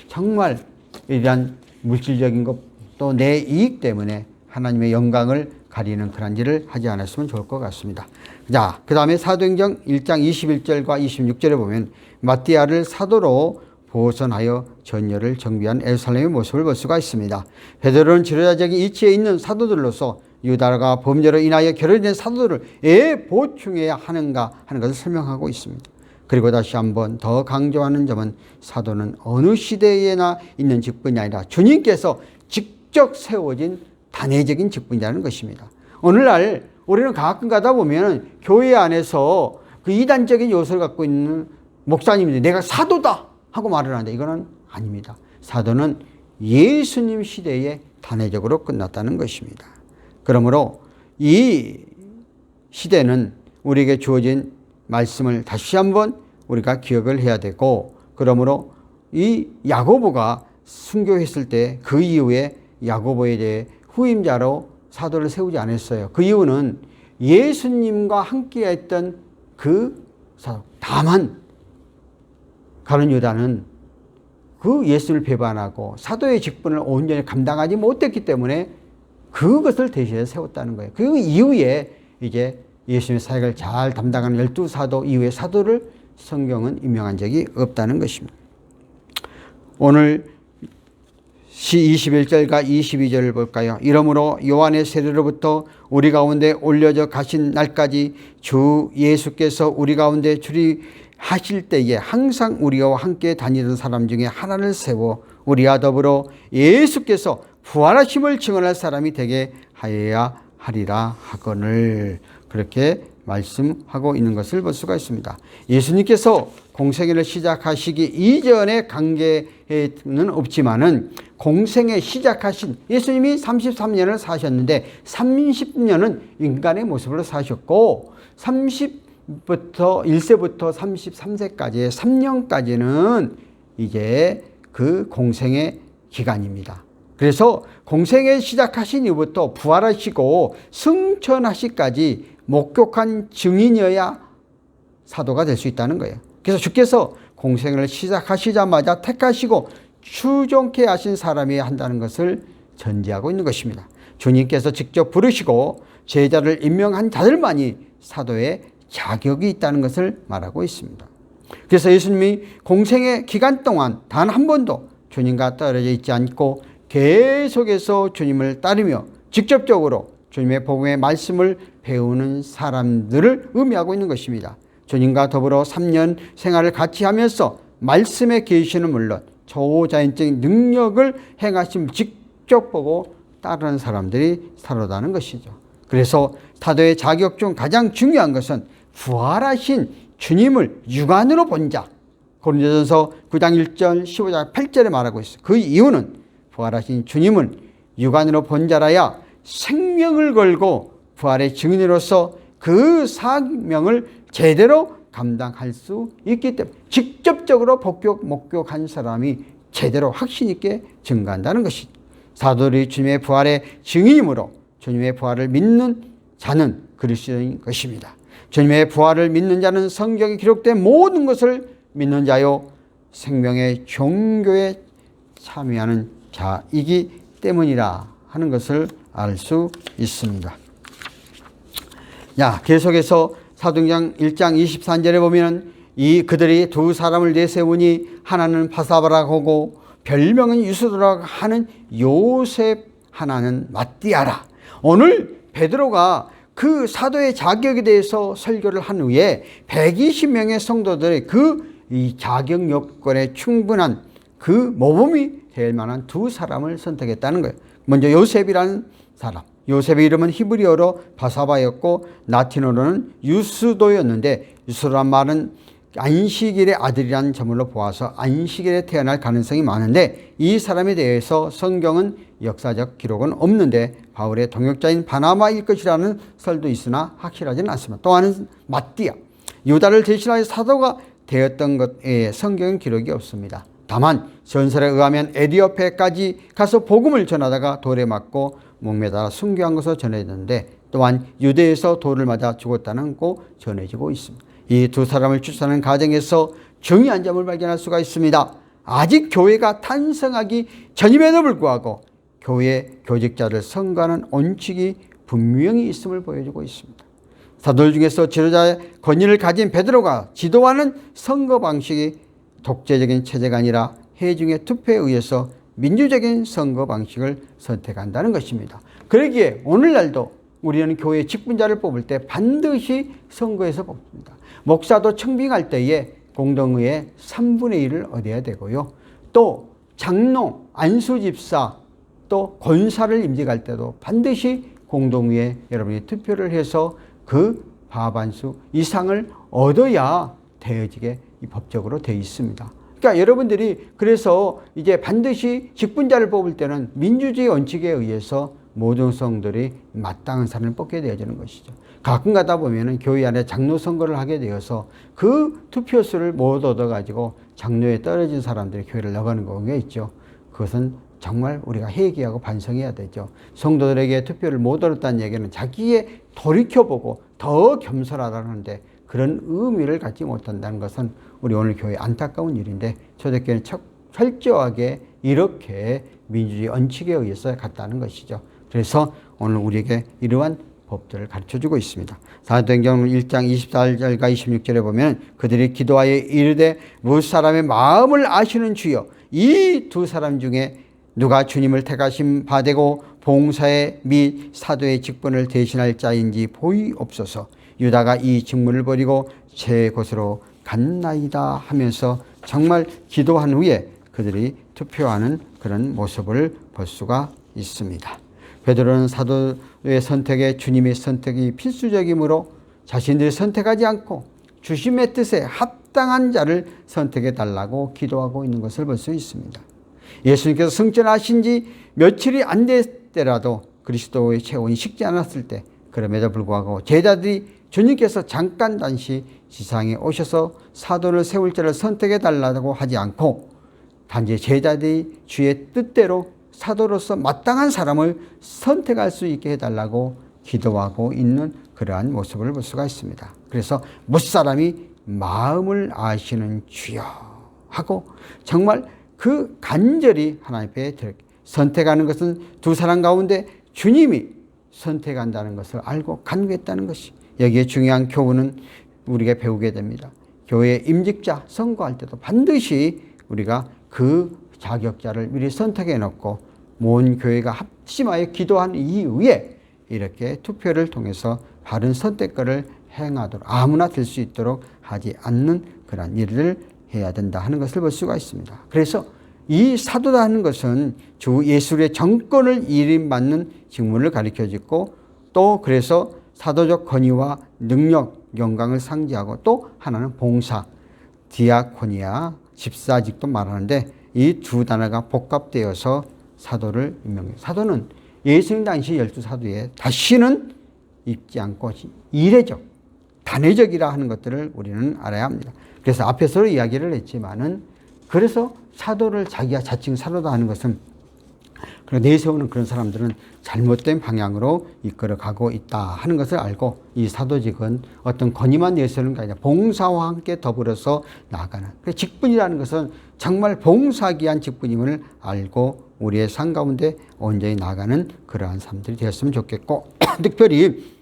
정말 이러한 물질적인 것 또 내 이익 때문에 하나님의 영광을 가리는 그런 일을 하지 않았으면 좋을 것 같습니다. 자, 그 다음에 사도행전 1장 21절과 26절에 보면 마띠아를 사도로 보선하여 전열을 정비한 예루살렘의 모습을 볼 수가 있습니다. 베드로는 지도자적인 위치에 있는 사도들로서 유다가 범죄로 인하여 결혼된 사도들을 왜 보충해야 하는가 하는 것을 설명하고 있습니다. 그리고 다시 한번 더 강조하는 점은 사도는 어느 시대에나 있는 직분이 아니라 주님께서 직접 세워진 단회적인 직분이라는 것입니다. 오늘날 우리는 가끔 가다 보면 교회 안에서 그 이단적인 요소를 갖고 있는 목사님들이 내가 사도다 하고 말을 하는데 이거는 아닙니다. 사도는 예수님 시대에 단회적으로 끝났다는 것입니다. 그러므로 이 시대는 우리에게 주어진 말씀을 다시 한번 우리가 기억을 해야 되고, 그러므로 이 야고보가 순교했을 때 그 이후에 야고보에 대해 후임자로 사도를 세우지 않았어요. 그 이유는 예수님과 함께 했던 그 사도. 다만 가룟 유다는 그 예수를 배반하고 사도의 직분을 온전히 감당하지 못했기 때문에 그것을 대신해서 세웠다는 거예요. 그 이후에 이제 예수님의 사역을 잘 담당하는 12사도 이후의 사도를 성경은 임명한 적이 없다는 것입니다. 오늘 시 21절과 22절을 볼까요? 이러므로 요한의 세례로부터 우리 가운데 올려져 가신 날까지 주 예수께서 우리 가운데 출입하실 때에 항상 우리와 함께 다니던 사람 중에 하나를 세워 우리와 더불어 예수께서 부활하심을 증언할 사람이 되게 하여야 하리라 하거늘, 그렇게 말씀하고 있는 것을 볼 수가 있습니다. 예수님께서 공생애를 시작하시기 이전의 관계는 없지만은 공생애 시작하신 예수님이 33년을 사셨는데 30년은 인간의 모습으로 사셨고 1세부터 33세까지의 3년까지는 이제 그 공생의 기간입니다. 그래서 공생애 시작하신 이후부터 부활하시고 승천하시기까지 목격한 증인이어야 사도가 될 수 있다는 거예요. 그래서 주께서 공생을 시작하시자마자 택하시고 추종케 하신 사람이 한다는 것을 전제하고 있는 것입니다. 주님께서 직접 부르시고 제자를 임명한 자들만이 사도의 자격이 있다는 것을 말하고 있습니다. 그래서 예수님이 공생의 기간 동안 단 한 번도 주님과 떨어져 있지 않고 계속해서 주님을 따르며 직접적으로 주님의 복음의 말씀을 배우는 사람들을 의미하고 있는 것입니다. 주님과 더불어 3년 생활을 같이 하면서 말씀의 계시는 물론 초자연적인 능력을 행하심 직접 보고 따르는 사람들이 사도라는 것이죠. 그래서 사도의 자격 중 가장 중요한 것은 부활하신 주님을 육안으로 본 자. 고린도전서 9장 1절 15장 8절에 말하고 있어요. 그 이유는 부활하신 주님을 육안으로 본 자라야 생명을 걸고 부활의 증인으로서 그 사명을 제대로 감당할 수 있기 때문에 직접적으로 목격한 사람이 제대로 확신 있게 증거한다는 것이죠. 사도들이 주님의 부활의 증인이므로 주님의 부활을 믿는 자는 그리스도인 것입니다. 주님의 부활을 믿는 자는 성경에 기록된 모든 것을 믿는 자요 생명의 종교에 참여하는 자이기 때문이라 하는 것을 알 수 있습니다. 계속해서 사도행전 1장 23절에 보면 그들이 두 사람을 내세우니 하나는 바사바라고 하고 별명은 유스도라고 하는 요셉, 하나는 마띠아라. 오늘 베드로가 그 사도의 자격에 대해서 설교를 한 후에 120명의 성도들의 이 자격 요건에 충분한 그 모범이 될 만한 두 사람을 선택했다는 거예요. 먼저 요셉이라는 사람. 요셉의 이름은 히브리어로 바사바였고 라틴어로는 유스도였는데 유스도란 말은 안식일의 아들이라는 점으로 보아서 안식일에 태어날 가능성이 많은데 이 사람에 대해서 성경은 역사적 기록은 없는데 바울의 동역자인 바나바일 것이라는 설도 있으나 확실하지는 않습니다. 또 하나는 마띠아, 유다를 대신하여 사도가 되었던 것에 성경 기록이 없습니다. 다만 전설에 의하면 에디오피아까지 가서 복음을 전하다가 돌에 맞고 목매달아 순교한 것으로 전해졌는데 또한 유대에서 돌을 맞아 죽었다는 거 전해지고 있습니다. 이 두 사람을 추천하는 과정에서 중요한 점을 발견할 수가 있습니다. 아직 교회가 탄생하기 전임에도 불구하고 교회 교직자를 선거하는 원칙이 분명히 있음을 보여주고 있습니다. 사도들 중에서 지도자의 권위를 가진 베드로가 지도하는 선거 방식이 독재적인 체제가 아니라 회중의 투표에 의해서 민주적인 선거 방식을 선택한다는 것입니다. 그러기에 오늘날도 우리는 교회 직분자를 뽑을 때 반드시 선거에서 뽑습니다. 목사도 청빙할 때에 공동의회 3분의 1을 얻어야 되고요. 또 장로, 안수집사, 또 권사를 임직할 때도 반드시 공동의회 여러분이 투표를 해서 그 과반수 이상을 얻어야 되어지게 법적으로 되어 있습니다. 그러니까 여러분들이 그래서 이제 반드시 직분자를 뽑을 때는 민주주의 원칙에 의해서 모든 성들이 마땅한 사람을 뽑게 되어지는 것이죠. 가끔 가다 보면은 교회 안에 장로 선거를 하게 되어서 그 투표수를 못 얻어가지고 장로에 떨어진 사람들이 교회를 나가는 경우가 있죠. 그것은 정말 우리가 회개하고 반성해야 되죠. 성도들에게 투표를 못 얻었다는 얘기는 자기의 돌이켜보고 더 겸손하다는데 그런 의미를 갖지 못한다는 것은 우리 오늘 교회 안타까운 일인데 초대교회는 철저하게 이렇게 민주주의 원칙에 의해서 갔다는 것이죠. 그래서 오늘 우리에게 이러한 법들을 가르쳐주고 있습니다. 사도행전 1장 24절과 26절에 보면 그들이 기도하여 이르되 무엇 사람의 마음을 아시는 주여 이 두 사람 중에 누가 주님을 택하신 바 되고 봉사의 및 사도의 직분을 대신할 자인지 보이옵소서. 유다가 이 직무를 버리고 제 곳으로 갔나이다 하면서 정말 기도한 후에 그들이 투표하는 그런 모습을 볼 수가 있습니다. 베드로는 사도의 선택에 주님의 선택이 필수적이므로 자신들이 선택하지 않고 주님의 뜻에 합당한 자를 선택해 달라고 기도하고 있는 것을 볼 수 있습니다. 예수님께서 승천하신 지 며칠이 안 됐더라도 그리스도의 체온이 식지 않았을 때 그럼에도 불구하고 제자들이 주님께서 잠깐 단시 지상에 오셔서 사도를 세울 자를 선택해 달라고 하지 않고 단지 제자들이 주의 뜻대로 사도로서 마땅한 사람을 선택할 수 있게 해달라고 기도하고 있는 그러한 모습을 볼 수가 있습니다. 그래서 무사람이 마음을 아시는 주여 하고 정말 그 간절히 하나님 앞에 선택하는 것은 두 사람 가운데 주님이 선택한다는 것을 알고 간구했다는 것이, 여기에 중요한 교훈은 우리가 배우게 됩니다. 교회 임직자 선거할 때도 반드시 우리가 그 자격자를 미리 선택해 놓고 모든 교회가 합심하여 기도한 이후에 이렇게 투표를 통해서 바른 선택권을 행하도록, 아무나 될 수 있도록 하지 않는 그런 일을 해야 된다 하는 것을 볼 수가 있습니다. 그래서 이 사도다 하는 것은 주 예수의 정권을 이름받는 직무를 가르쳐주고, 또 그래서 사도적 권위와 능력, 영광을 상징하고, 또 하나는 봉사, 디아코니아, 집사직도 말하는데 이 두 단어가 복합되어서 사도를 임명해요. 사도는 예수님 당시 12사도에 다시는 입지 않고 이례적, 단회적이라 하는 것들을 우리는 알아야 합니다. 그래서 앞에서 이야기를 했지만은, 그래서 사도를 자기가 자칭 사도다 하는 것은 내세우는 그런 사람들은 잘못된 방향으로 이끌어가고 있다 하는 것을 알고, 이 사도직은 어떤 권위만 내세우는 게 아니라 봉사와 함께 더불어서 나아가는, 직분이라는 것은 정말 봉사하기 위한 직분임을 알고 우리의 삶 가운데 온전히 나아가는 그러한 사람들이 되었으면 좋겠고, 특별히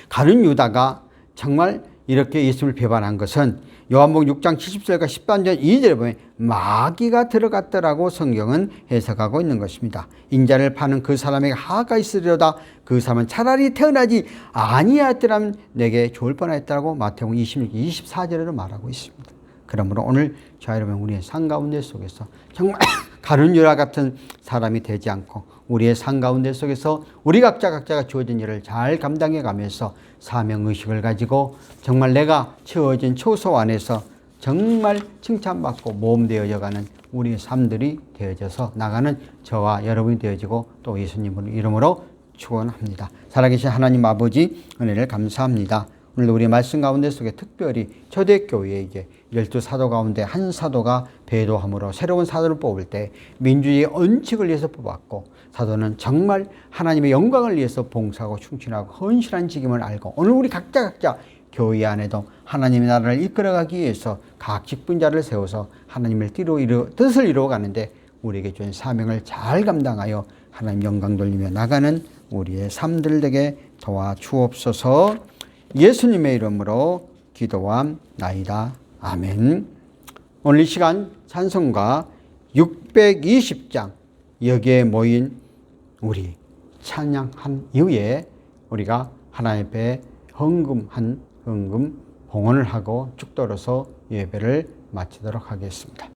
가룟 유다가 정말 이렇게 예수를 배반한 것은 요한복음 6장 70절과 13절 2절에 보면 마귀가 들어갔더라고 성경은 해석하고 있는 것입니다. 인자를 파는 그 사람에게 하가 있으리로다. 그 사람은 차라리 태어나지 아니하였더라면 내게 좋을 뻔하였다고 마태복음 26, 24절에도 말하고 있습니다. 그러므로 오늘 저와 여러분, 우리의 삶 가운데 속에서 정말 가룟 유다 같은 사람이 되지 않고 우리의 삶 가운데 속에서 우리 각자가 주어진 일을 잘 감당해 가면서 사명의식을 가지고 정말 내가 채워진 초소 안에서 정말 칭찬받고 모험되어져가는 우리의 삶들이 되어져서 나가는 저와 여러분이 되어지고, 또 예수님 이름으로 축원합니다. 살아계신 하나님 아버지, 은혜를 감사합니다. 오늘 우리 말씀 가운데 속에 특별히 초대교회에게 12사도 가운데 한 사도가 배도함으로 새로운 사도를 뽑을 때 민주주의의 언칙을 위해서 뽑았고, 사도는 정말 하나님의 영광을 위해서 봉사하고 충실하고 헌신한 직임을 알고, 오늘 우리 각자 교회 안에도 하나님의 나라를 이끌어가기 위해서 각 직분자를 세워서 하나님의 뜻을 이루어가는데 우리에게 주신 사명을 잘 감당하여 하나님 영광 돌리며 나가는 우리의 삶들 되게 도와주옵소서. 예수님의 이름으로 기도함나이다. 아멘. 오늘 이 시간 찬송가 620장, 여기에 모인 우리 찬양한 이후에 우리가 하나님 앞에 헌금 봉헌을 하고 축도로서 예배를 마치도록 하겠습니다.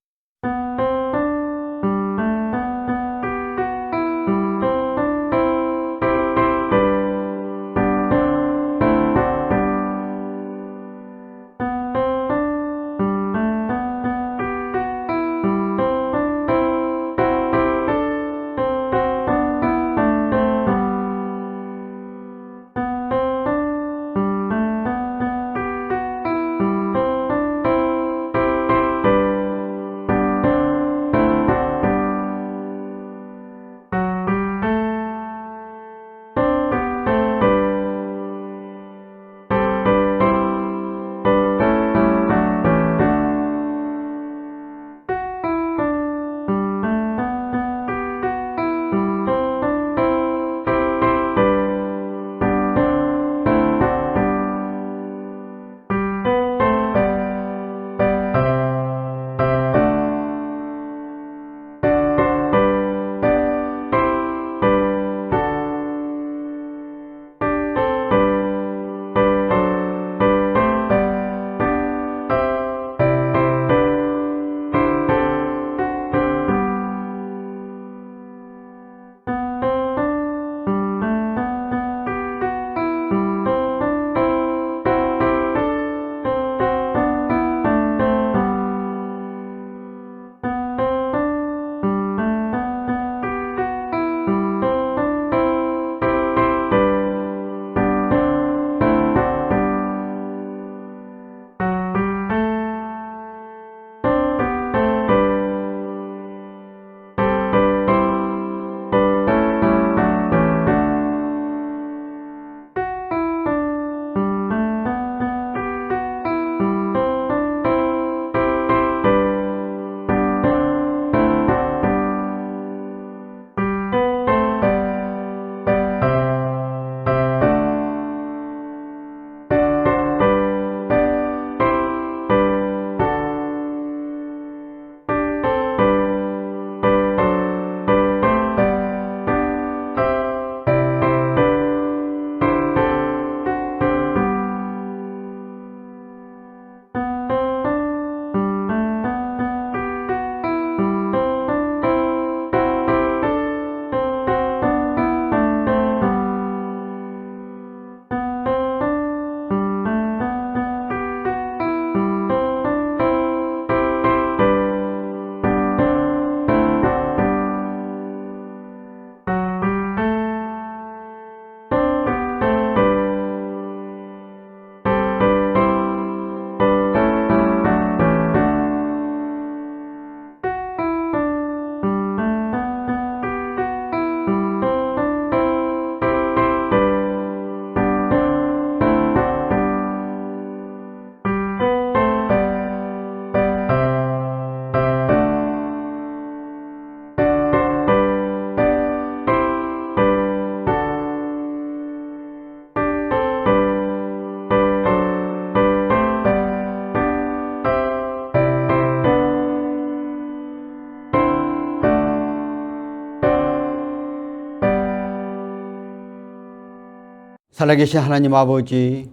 살아계신 하나님 아버지,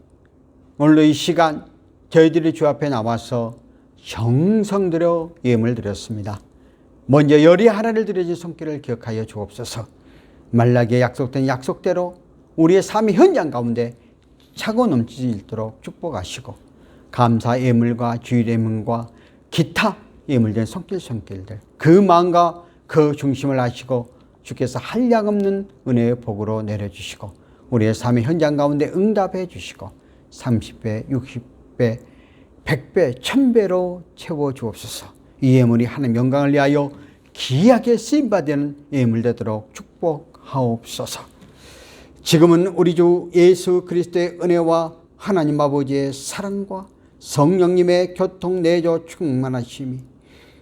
오늘도 이 시간 저희들이 주 앞에 나와서 정성들여 예물 드렸습니다. 먼저 열이 하나를 드려진 손길을 기억하여 주옵소서. 말라기에 약속된 약속대로 우리의 삶의 현장 가운데 차고 넘치도록 축복하시고, 감사 예물과 주일 예물과 기타 예물된 손길들, 그 마음과 그 중심을 아시고 주께서 한량없는 은혜의 복으로 내려주시고 우리의 삶의 현장 가운데 응답해 주시고 30배, 60배, 100배, 1000배로 채워 주옵소서. 이 예물이 하나님 영광을 위하여 귀하게 쓰임받는 예물 되도록 축복하옵소서. 지금은 우리 주 예수 그리스도의 은혜와 하나님 아버지의 사랑과 성령님의 교통 내조 충만하심이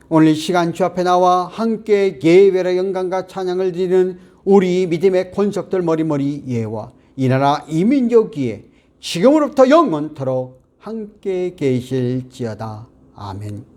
오늘 이 시간 주 앞에 나와 함께 예배의 영광과 찬양을 드리는 우리 믿음의 권속들 머리머리 예와 이 나라 이 민족 위에 지금으로부터 영원토록 함께 계실지어다. 아멘.